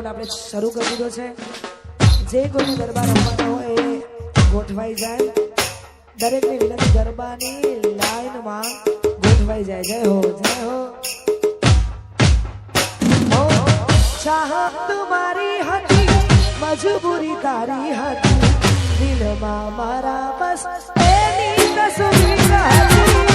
Round આપણે શરૂ કરી દીધો છે. જે કોઈને ગરબા રમવાનો હોય એ ગોઠવાઈ જાય. દરેકની વિનંતી ગરબાની લાઈનમાં ગોઠવાઈ જાય. જય હો જય હો. ચાહત તુમારી હતી મજબૂરી તારી હતી દિલમાં મારા બસ એની તસવીર હતી.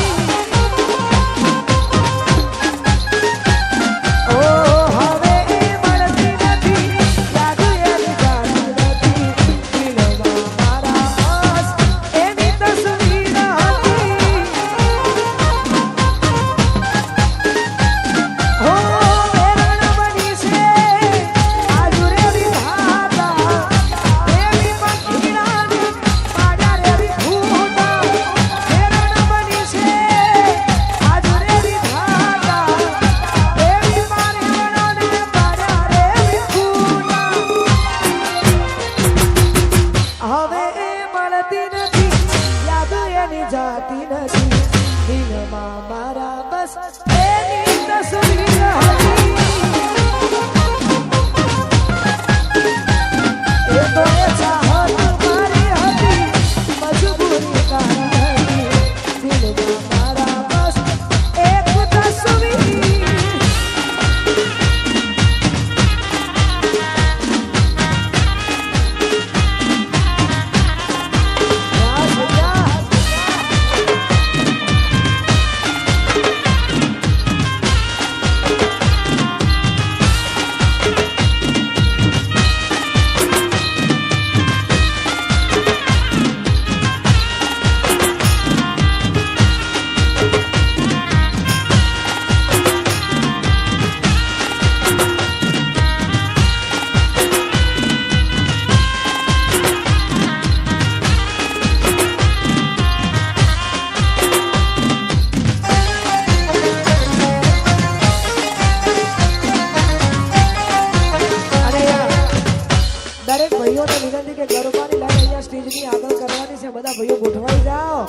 બધા ભાઈઓ ગોઠવાઈ જાઓ.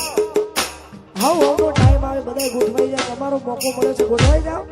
હાઉ હાઉ ટાઈમ આવે બધા ગોઠવાઈ જાય. તમારો મોકો મળ્યો છે, ગોઠવાઈ જાઓ.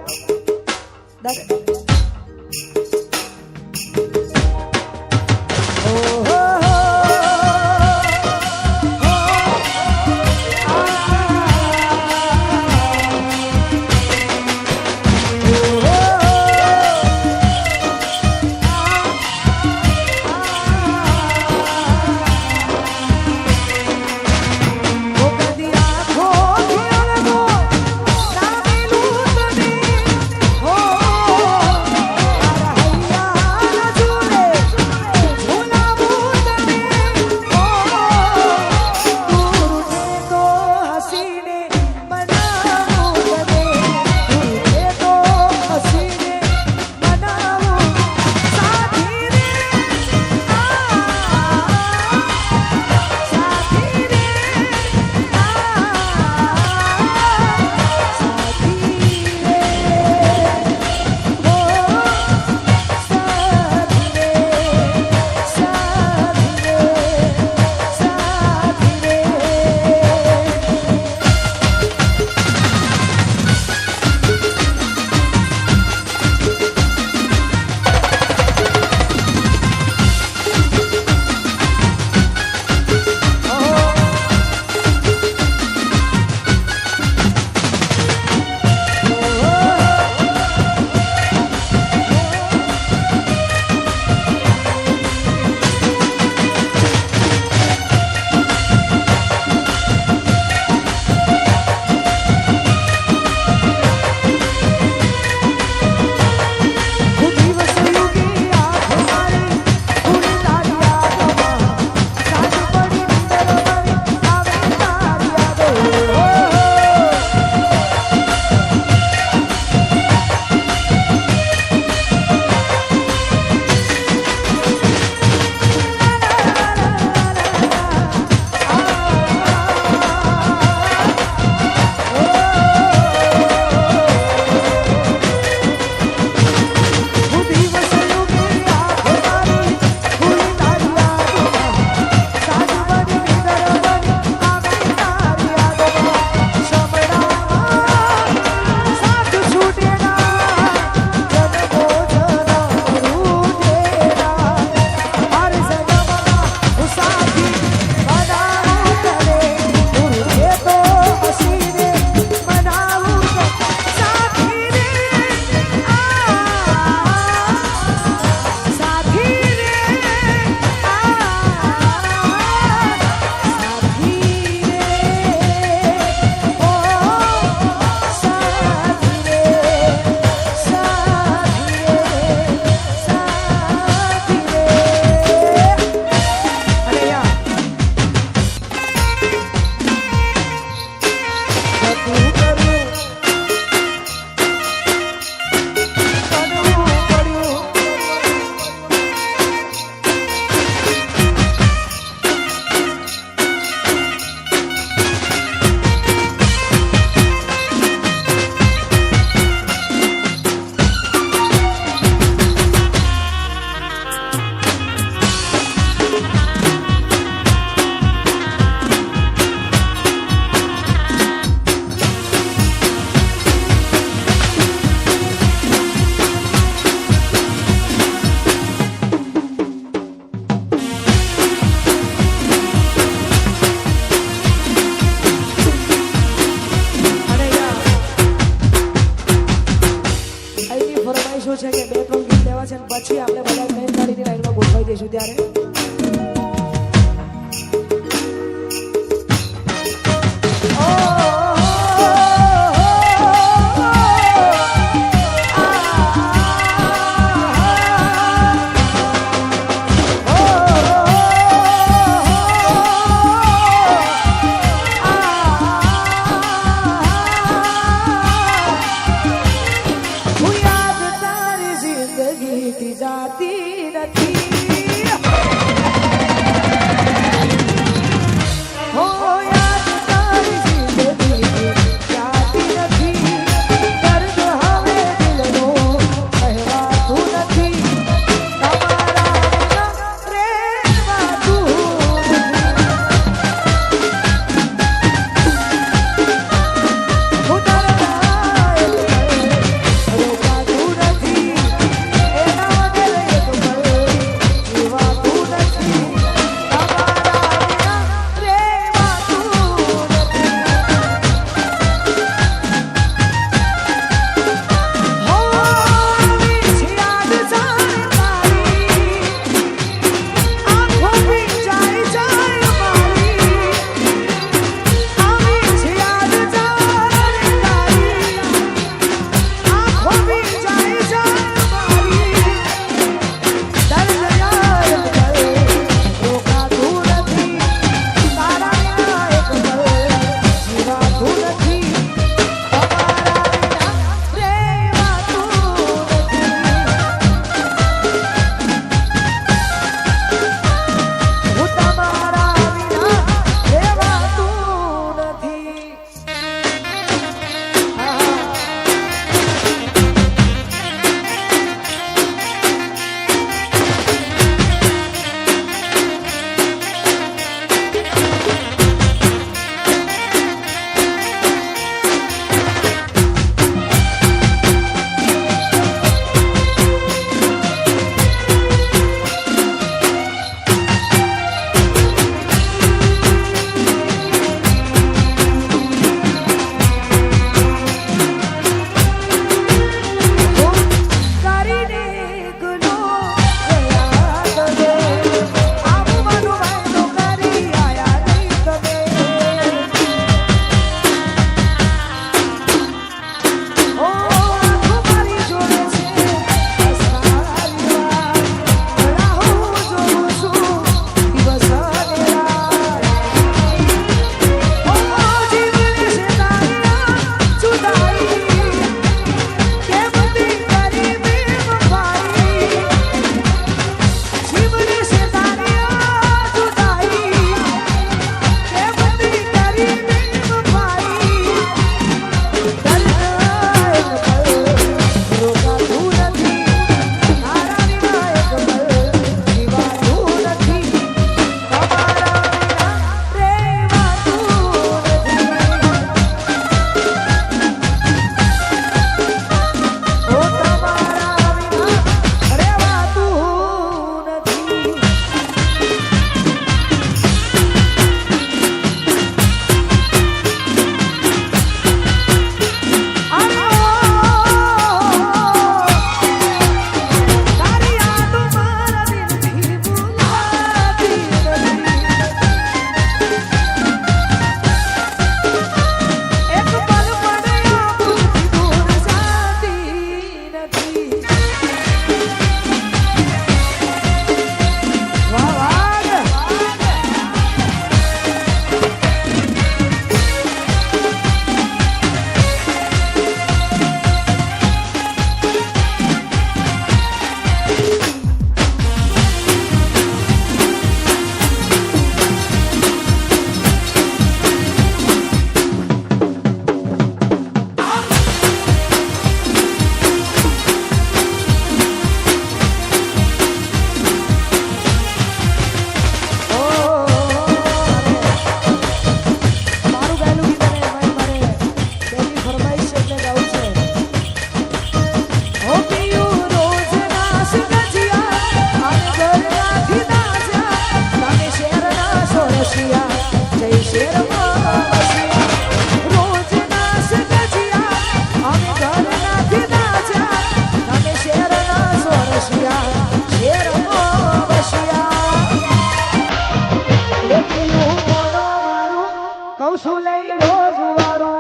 કૌશુ લઈ લો જુવારો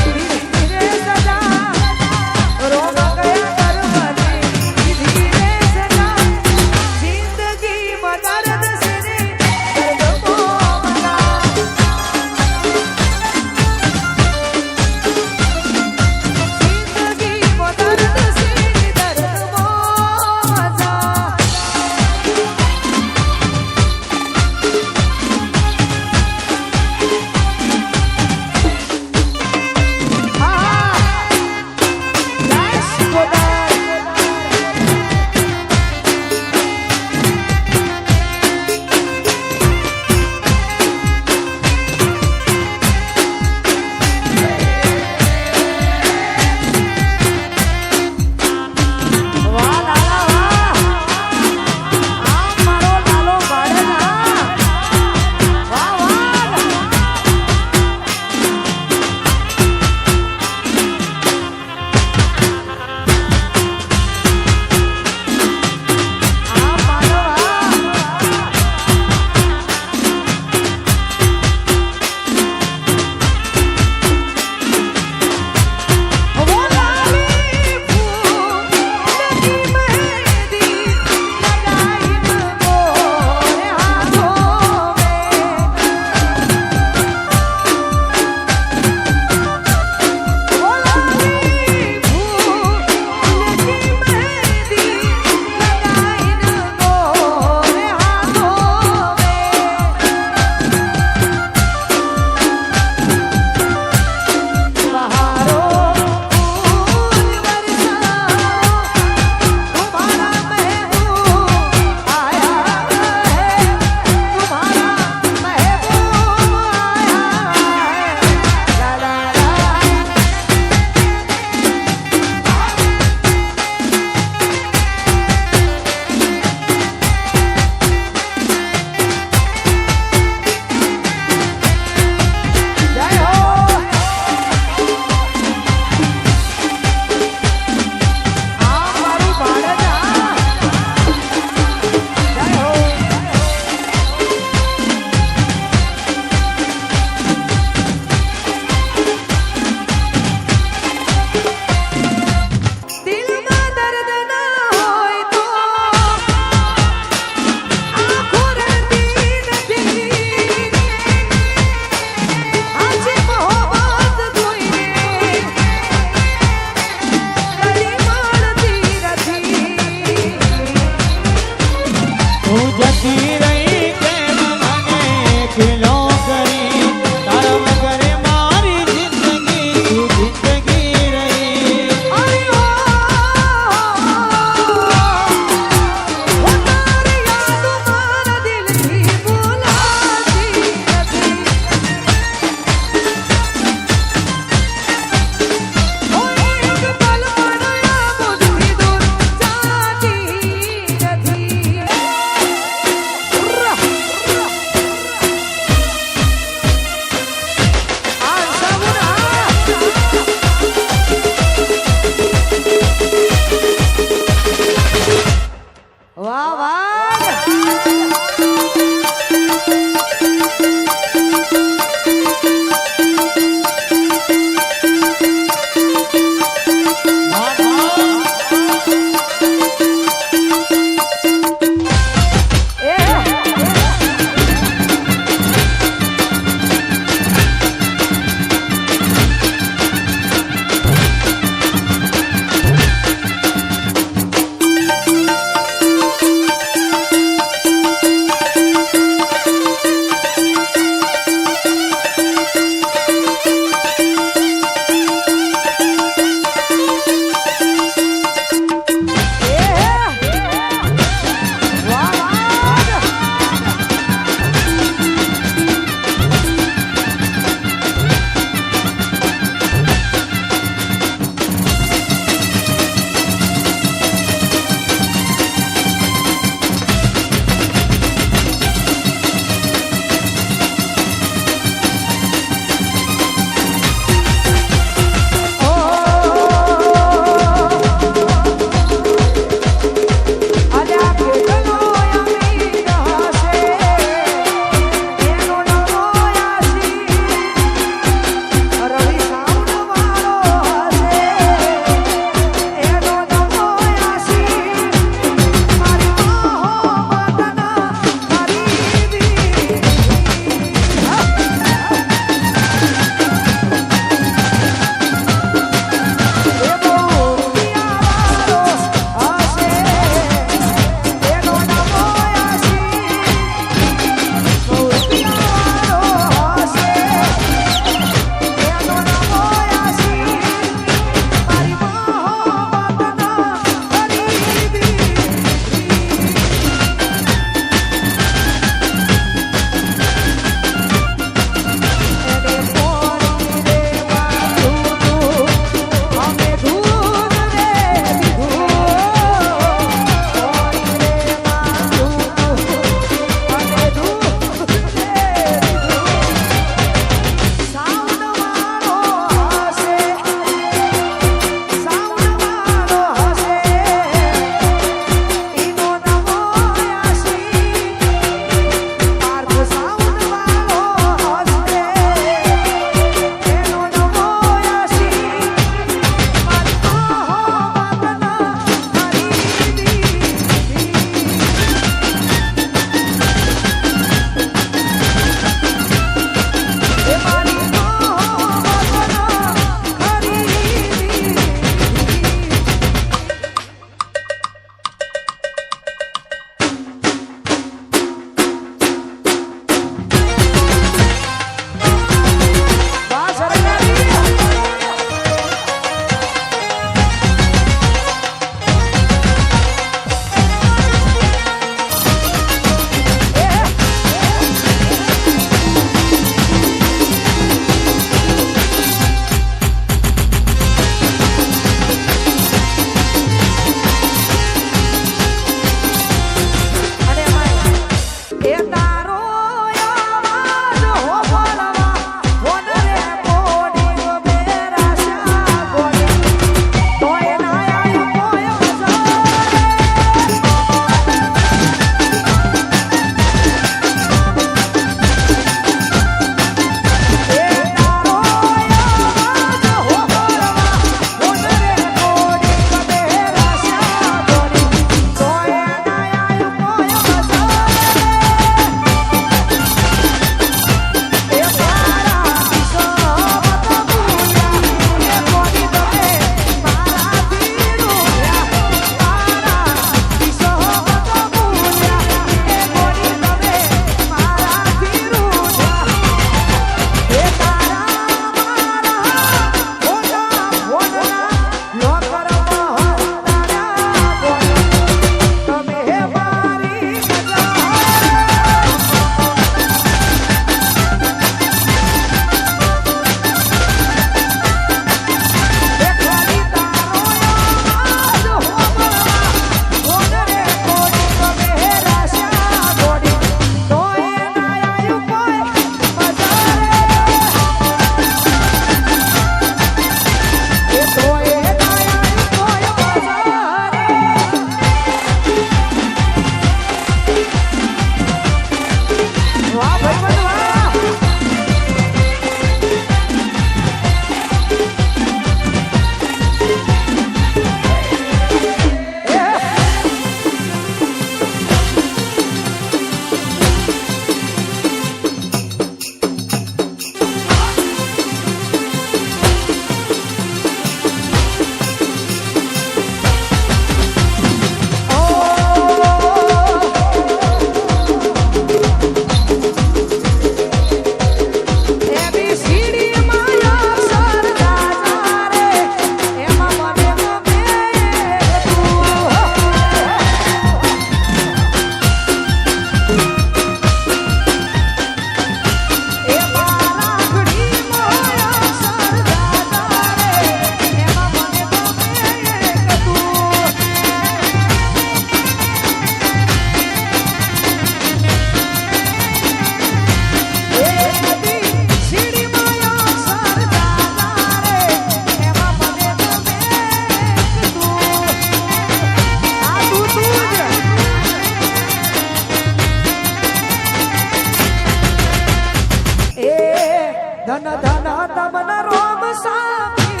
ધન ધન તમન રોમ સાપી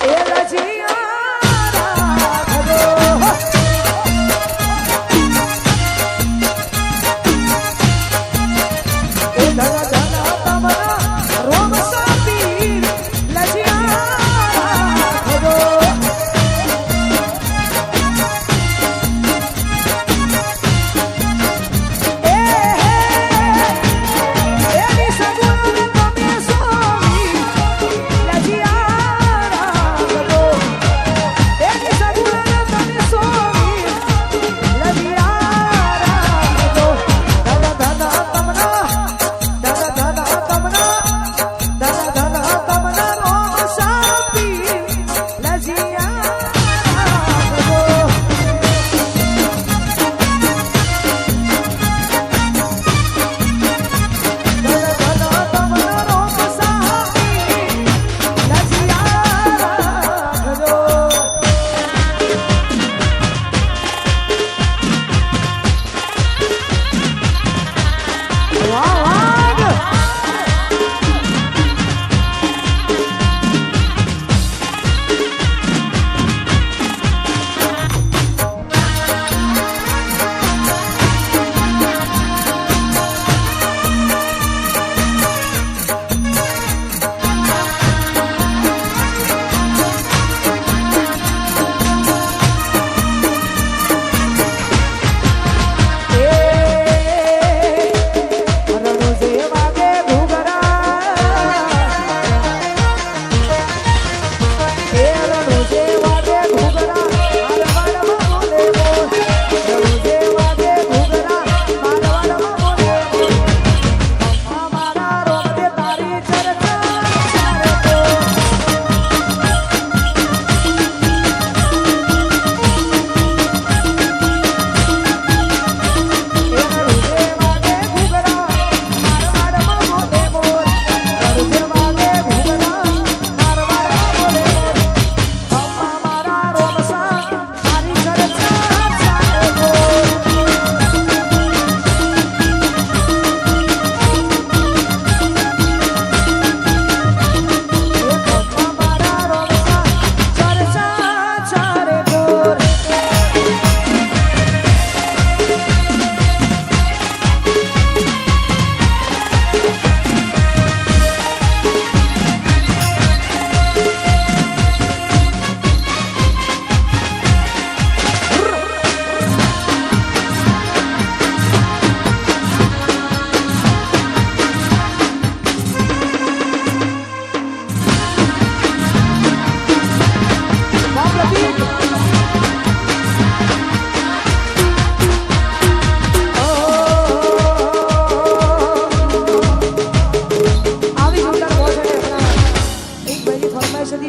એ રજિયા રાખજો એ ધન ધન તમન રોમ સાપી રજિયા રાખજો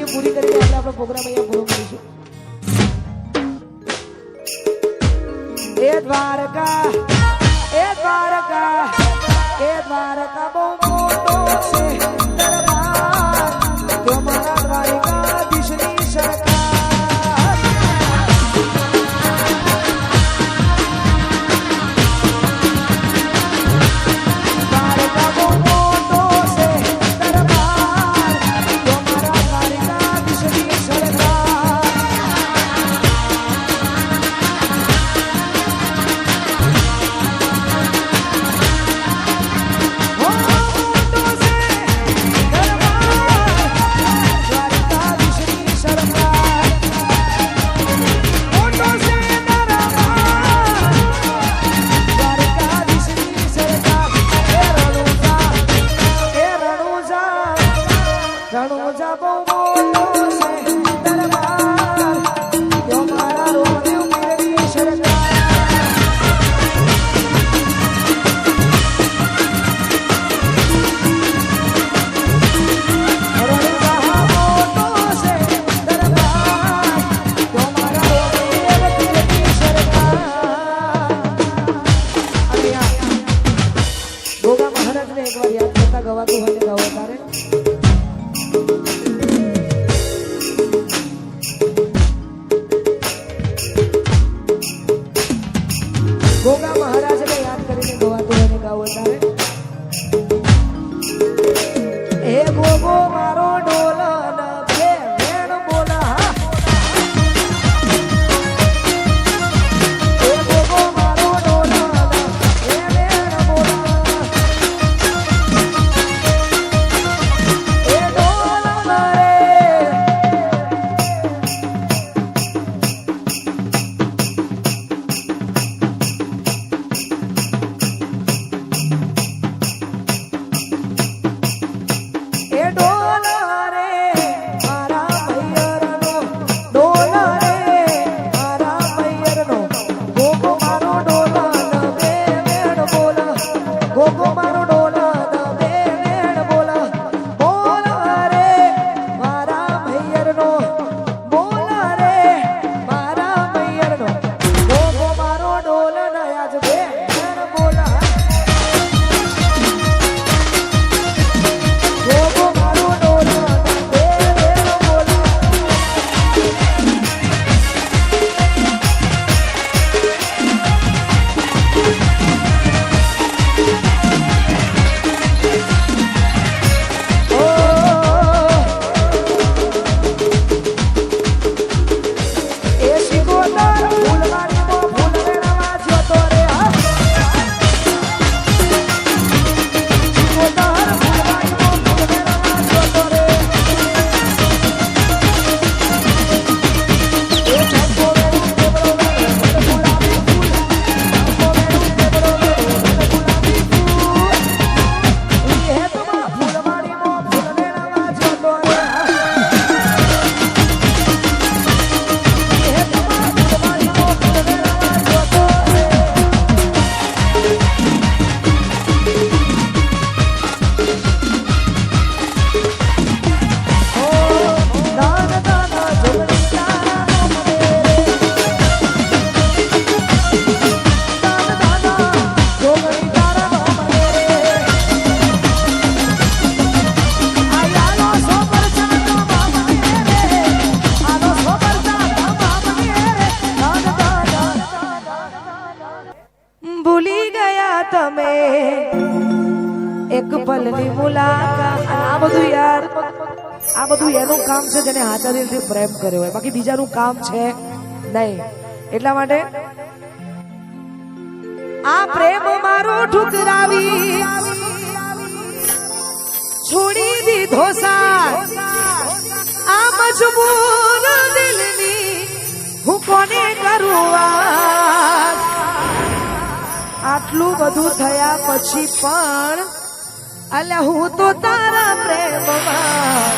પૂરી કરીને આપણે આપણો પ્રોગ્રામ અહીંયા પૂરો કરીશું. એ દ્વારકા બહુ મોટો છે દરબાર તો મારા દ્વારકાધીશની સરકાર દ્વારકા બહુ મોટો છે દરબાર તો મારા દ્વારકાધીશની સરકાર ગવાતું હોય ને ગાવો તારે ડોલ રે મારા મૈયરનો ડોલ રે મારા મૈયરનો ગોગો મારો ડોલ બે વેણ બોલ ગોગો મારો ડોલ બે વેણ બોલ બોલ રે મારા મૈયરનો બોલ રે મારા મૈયરનો ગોગો મારો ડોલ નયા જ બે વેણ બોલ ગોગો મારો ડોલ બે વેણ બોલ એ શિકોતર ફૂલવાડીમાં ફૂલ વેણામાં જ્યોતો રે શિકોતર ફૂલવાડીમાં ફૂલ વેણામાં જ્યોતો રે એ ચંપો વેણું કેવડો વેણું ગુલાબી ફૂલ ચંપો વેણું કેવડો વેણું ગુલાબી ફૂલ એ હેતમાં ફૂલવાડીમાં ફૂલ વેણામાં જ્યોતો રે ભૂલી ગયા તમે એક પલની મુલાકાત આ બધું યાર આ બધું એનું કામ છે જેને હાચા દિલથી પ્રેમ કર્યો હોય બાકી બીજાનું કામ છે નહીં એટલા માટે આ પ્રેમ મારો ઠુકરાવી છોડી દીધો સાથ આ મજબૂર દિલની હું કોને કરું વાત આટલું બધું થયા પછી પણ અલ્યા હું તો તારા પ્રેમમાં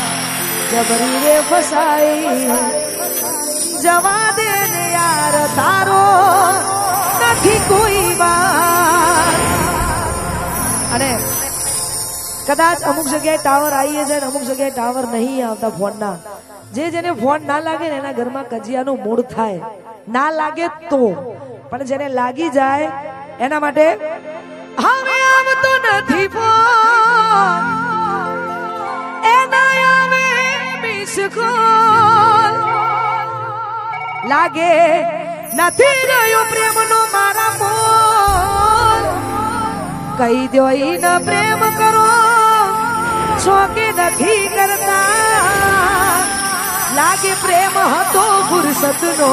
જબરી રે ફસાઈ જવા દે ને યાર તારો નથી કોઈ વાત અને કદાચ અમુક જગ્યાએ ટાવર આવીએ જાય ને અમુક જગ્યાએ ટાવર નહીં આવતા ફોનના જેને ફોન ના લાગે ને એના ઘરમાં કજિયાનું મૂળ થાય ના લાગે તો પણ જેને લાગી જાય એના માટે હવે આવતો નથી ફોન એના આવે મિસ કોલ લાગે નથી રહ્યો પ્રેમનો મારા મોલ કહી દો ઈ ન પ્રેમ કરો છો કે નથી કરતા લાગે પ્રેમ હતો ફુરસતનો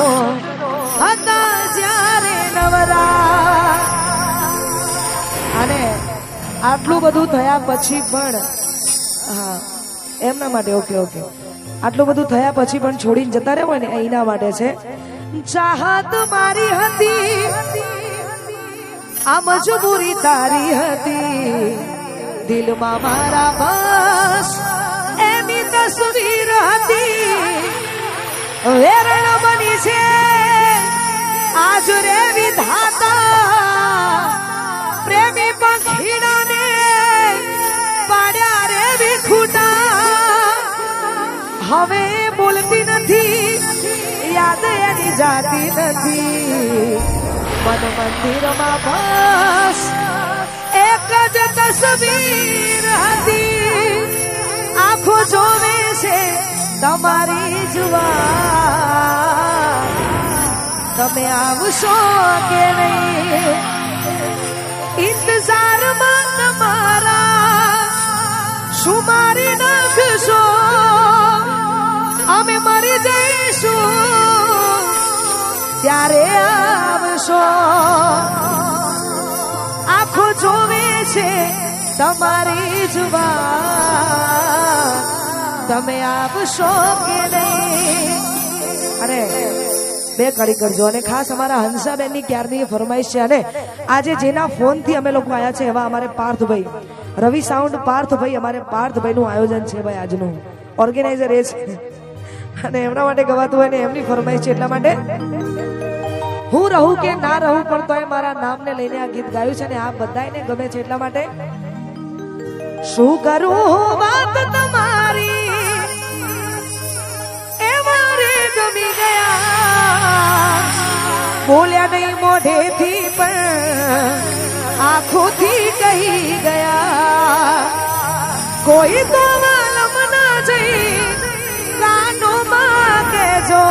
હતા જ્યારે નવરા અને આટલું બધું થયા પછી પણ હા એમના માટે ઓકે ઓકે આટલું બધું થયા પછી પણ છોડીને જતા રહેવાય ને એના માટે છે ચાહત મારી હતી આ મજબૂરી તારી હતી દિલમાં મારા બસ એની તસવીર હતી વેરણ બની છે આજ રે વિધાતા પ્રેમી પંખીડાને પાડ્યા રે વિખુટા હવે બોલતી નથી યાદ એની જાતી નથી મન મંદિરમાં બસ એક જ તસવીર હતી આંખો જોવે છે તમારી જુવા તમે આવશો કે નહીં ઇંતજારમાં તમારા શું મારી નાખશો અમે મરી જઈશું ત્યારે આવશો આંખો જોવે છે તમારી જુબાન તમે આવશો કે નહીં અરે બે કડી કરજો અને ખાસ અમારા હંસાબેનની ક્યારની ફરમાઈશ છે અને આજે જેના ફોનથી અમે લોકો આવ્યા છે એવા અમારે પાર્થભાઈ રવિ સાઉન્ડ પાર્થભાઈ, અમારે પાર્થભાઈનું આયોજન છે ભાઈ આજનું, ઓર્ગેનાઇઝર એ છે અને એમના માટે ગવાતું હોય ને એમની ફરમાઈશ છે, એટલા માટે હું રહું કે ના રહું પણ તોય મારા નામને લઈને આ ગીત ગાયું છે ને આ બધાને ગમે છે, એટલા માટે શું કરું વાત તમારી એ મારે ગમી ગયા, બોલ્યા નહીં મોઢેથી પણ આંખોથી કહી ગયા, કોઈ તો વાલમ ના જઈ કાનોમાં કેજો,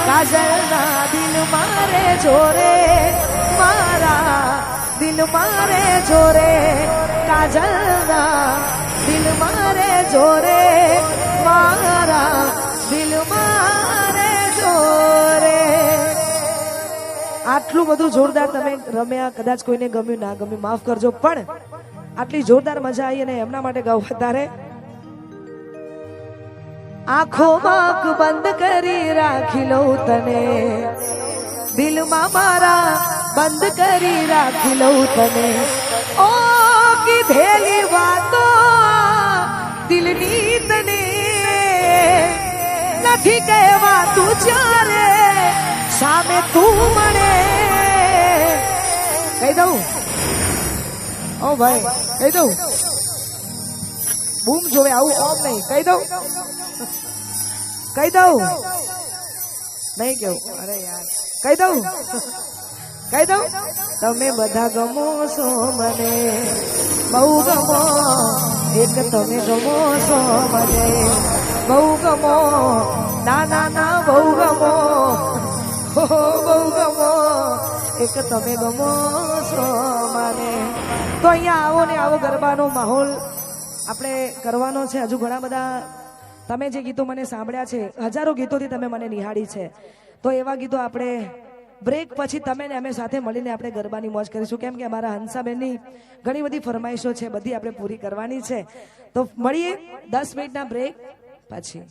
કાજલના દિલ મારે જોરે, મારા દિલ મારે જોરે, કાજલના દિલ મારે જોરે, મારા દિલ મારે જોરે. આટલું બધું જોરદાર તમે રમ્યા, કદાચ કોઈને ગમ્યું ના ગમ્યું માફ કરજો, પણ આટલી જોરદાર મજા આવી અને એમના માટે ગાવ વધારે. આંખોમાં આંખ બંધ કરી રાખી લઉં તને, દિલમાં મારા બંધ કરી રાખી લઉં તને, ઓ કીધેલી વાતો દિલની તને નથી કહેવા તું જ્યારે સામે તું મળે. કહી દઉં ઓ ભાઈ, કહી દઉં બૂમ જોવે આવું ઓમ નહીં, કહી દઉં કહી દઉં નહીં કેવું, અરે યાર કહી દઉં કહી દઉં, તમે બધા ગમો છો મને બહુ ગમો, એક તમે ગમો છો મને બહુ ગમો, ના ના ના બહુ ગમો, બહુ ગમો, એક તમે ગમો છો મને. તો અહીંયા આવો ને આવો ગરબાનો માહોલ આપણે કરવાનો છે. હજુ ઘણા બધા તમે જે ગીતો મને સાંભળ્યા છે, હજારો ગીતોથી તમે મને નિહાળી છે, તો એવા ગીતો આપણે બ્રેક પછી તમે ને અમે સાથે મળીને આપણે ગરબાની મોજ કરીશું, કેમ કે અમારા હંસાબેનની ઘણી બધી ફરમાઈશો છે, બધી આપણે પૂરી કરવાની છે. તો મળીએ 10 મિનિટના બ્રેક પછી.